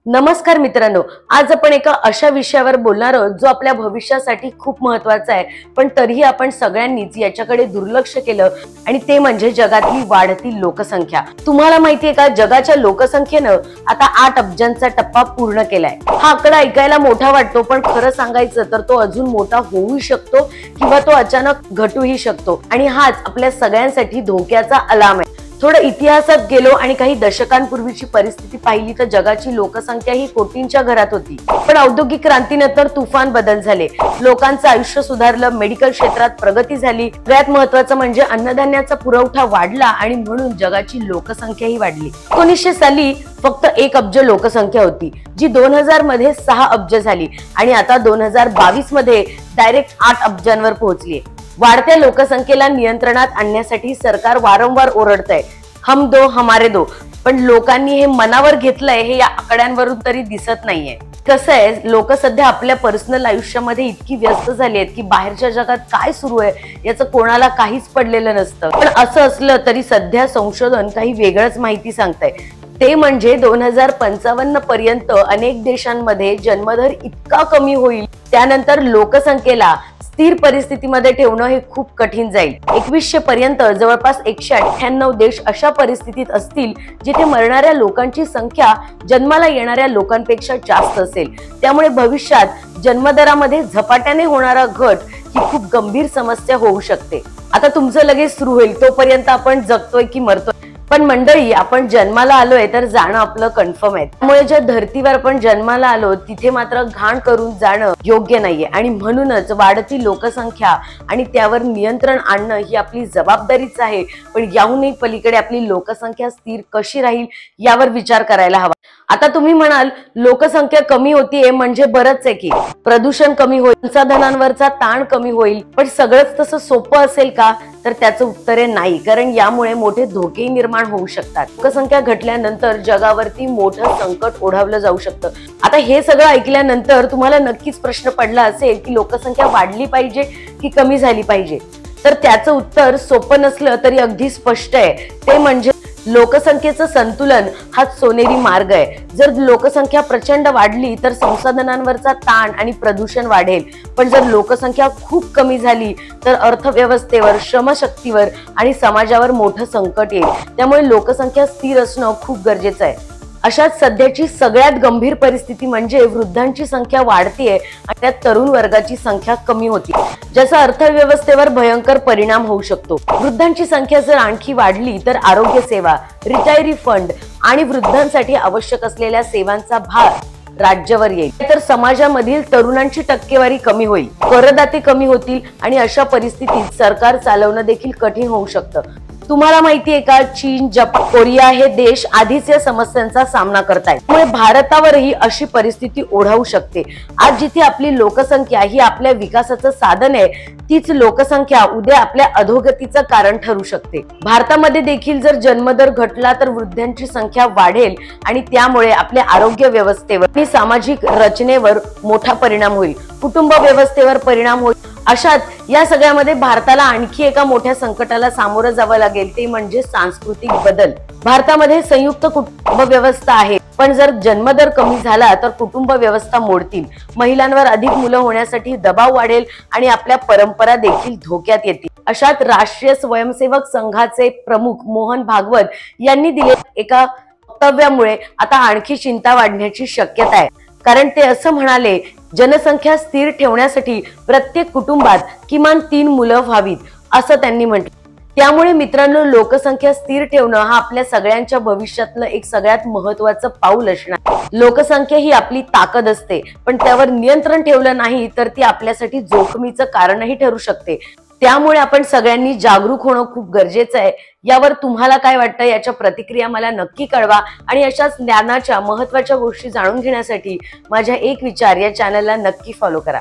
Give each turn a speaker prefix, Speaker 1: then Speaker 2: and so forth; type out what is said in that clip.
Speaker 1: नमस्कार मित्रांनो, आज आपण एका अशा विषयावर बोलणार आहोत जो आपल्या भविष्यासाठी खूप महत्त्वाचा आहे, पण तरीही आपण सगळ्यांनीच याच्याकडे दुर्लक्ष केलं आणि ते म्हणजे जगातली वाढती लोकसंख्या। तुम्हाला माहितीये का, जगाच्या लोकसंख्येनं आता 8 अब्जांचा टप्पा पूर्ण केलाय। हा आकडा ऐकायला मोठा वाटतो, पण खरं सांगायचं तर तो अजून मोठा होऊ शकतो किंवा तो अचानक घटूही शकतो आणि हाच आपल्या सगळ्यांसाठी धोक्याचा अलार्म आहे। थोडं इतिहासात गेलो आणि काही दशकांपूर्वीची परिस्थिती पाहिली तर जगाची लोकसंख्या ही कोटींच्या घरात होती, पण औद्योगिक क्रांतीनंतर तुफान बदल झाले। लोकांचं आयुष्य सुधारलं, मेडिकल क्षेत्रात प्रगती झाली, सगळ्यात महत्त्वाचं म्हणजे अन्नधान्याचा पुरवठा वाढला आणि म्हणून जगाची लोकसंख्याही वाढली। 1900 साली फक्त 1 अब्ज लोकसंख्या होती, जी 2000 मध्ये 6 अब्ज झाली आणि आता 2022 मध्ये डायरेक्ट 8 अब्जांवर पोहोचली। वाढत्या लोकसंख्येला नियंत्रणात आणण्यासाठी सरकार वारंवार ओरडतंय, हम दो हमारे दो, पण लोकांनी हे मनावर घेतलंय हे या आकड्यांवरून तरी दिसत नाहीये। कसं आहे, लोक सध्या आपल्या पर्सनल आयुष्यामध्ये इतकी व्यस्त झाली आहेत की बाहेरच्या जगात काय सुरू आहे याचं कोणाला काहीच पडलेलं नसतं। पण असं असलं तरी सध्या संशोधन काही वेगळंच माहिती सांगतंय, ते म्हणजे 2055 पर्यंत अनेक देशांमध्ये जन्मदर इतका कमी होईल, त्यानंतर लोकसंख्येला स्थिर परिस्थितीमध्ये ठेवणं हे खूप कठीण जाईल। 2100 पर्यंत जवळपास 198 देश अशा परिस्थितीत असतील जिथे मरणाऱ्या लोकांची संख्या जन्माला येणाऱ्या लोकांपेक्षा जास्त असेल। त्यामुळे भविष्यात जन्मदरामध्ये झपाट्याने होणारा घट ही खूप गंभीर समस्या होऊ शकते। आता तुमचं लगेच सुरू होईल, तोपर्यंत आपण जगतोय की मरतोय? पण मंडळी, आपण जन्माला आलोय तर जाणं आपलं कन्फर्म आहे, त्यामुळे ज्या धर्तीवर आपण जन्माला आलो तिथे मात्र घाण करून जाणं योग्य नाहीये आणि म्हणूनच वाढती लोकसंख्या आणि त्यावर नियंत्रण आणणं ही आपली जबाबदारीच आहे। पण याहूनही पलीकडे आपली लोकसंख्या स्थिर कशी राहील यावर विचार करायला हवा। आता तुम्ही म्हणाल, लोकसंख्या कमी होतीये म्हणजे बरंच आहे की, प्रदूषण कमी होईल, संसाधनांवरचा ताण कमी होईल, पण सगळंच तसं सोपं असेल का? तर त्याचं उत्तर आहे नाही, कारण यामुळे मोठे धोके निर्माण होऊ शकतात। लोकसंख्या घटल्यानंतर जगावरती मोठं संकट ओढावलं जाऊ शकतं। आता हे सगळं ऐकल्यानंतर तुम्हाला नक्कीच प्रश्न पडला असेल की लोकसंख्या वाढली पाहिजे की कमी झाली पाहिजे? तर त्याचं उत्तर सोपं नसलं तरी अगदी स्पष्ट आहे, ते म्हणजे लोकसंख्येचं संतुलन हा सोनेरी मार्ग आहे। जर लोकसंख्या प्रचंड वाढली तर संसाधनांवरचा ताण आणि प्रदूषण वाढेल, पण जर लोकसंख्या खूप कमी झाली तर अर्थव्यवस्थेवर, श्रमशक्तीवर आणि समाजावर मोठं संकट येईल। त्यामुळे लोकसंख्या स्थिर असणं खूप गरजेचं आहे। अशात सध्याची सगळ्यात गंभीर परिस्थिती म्हणजे वृद्धांची संख्या वाढतीये आणि त्यात तरुण वर्गाची संख्या कमी होती, ज्याचा अर्थव्यवस्थेवर भयंकर परिणाम होऊ शकतो। वृद्धांची संख्या जर आणखी वाढली तर आरोग्य सेवा, रिटायरी फंड आणि वृद्धांसाठी आवश्यक असलेल्या सेवांचा भार राज्यावर येईल, तर समाजामधील तरुणांची टक्केवारी कमी होईल, करदाते कमी होतील आणि अशा परिस्थितीत सरकार चालवणं देखील कठीण होऊ शकतं। तुम्हाला माहितीये का, चीन, जपान, कोरिया हे देश आधीच या समस्यांचा सामना करतायत, त्यामुळे भारतावरही अशी परिस्थिती ओढावू शकते। आज जिथे आपली लोकसंख्या ही आपल्या विकासाचं साधन आहे, तीच लोकसंख्या उद्या आपल्या अधोगतीचं कारण ठरू शकते। भारतामध्ये देखील जर जन्मदर घटला तर वृद्धांची संख्या वाढेल आणि त्यामुळे आपल्या आरोग्य व्यवस्थेवर आणि सामाजिक रचनेवर मोठा परिणाम होईल, कुटुंब व्यवस्थेवर परिणाम होईल। अशात या सगळ्यामध्ये भारताला आणखी एका मोठ्या संकटाला सामोरं जावं लागेल, ते म्हणजे सांस्कृतिक बदल। भारतामध्ये संयुक्त कुटुंब व्यवस्था आहे, पण जर जन्मदर कमी झाला तर कुटुंब व्यवस्था मोडतील, महिलांवर अधिक मुलं होण्यासाठी दबाव वाढेल आणि आपल्या परंपरा देखील धोक्यात येतील। अशात राष्ट्रीय स्वयंसेवक संघाचे प्रमुख मोहन भागवत यांनी दिलेल्या एका वक्तव्यामुळे आता आणखी चिंता वाढण्याची शक्यता आहे, कारण ते असं म्हणाले, जनसंख्या स्थिर ठेवण्यासाठी प्रत्येक कुटुंबात किमान 3 मुलं व्हावीत, असं त्यांनी म्हटलं। त्यामुळे मित्रांनो, लोकसंख्या स्थिर ठेवणं हा आपल्या सगळ्यांच्या भविष्यातलं एक सगळ्यात महत्त्वाचं पाऊल असणार। लोकसंख्या ही आपली ताकद असते, पण त्यावर नियंत्रण ठेवलं नाही तर ती आपल्यासाठी जोखमीचं कारणही ठरू शकते। त्यामुळे आपण सगळ्यांनी जागरूक होणं खूप गरजेचं आहे। यावर तुम्हाला काय वाटतं याच्या प्रतिक्रिया मला नक्की कळवा आणि अशाच ज्ञानाच्या महत्त्वाच्या गोष्टी जाणून घेण्यासाठी माझ्या एक विचार या चॅनलला नक्की फॉलो करा।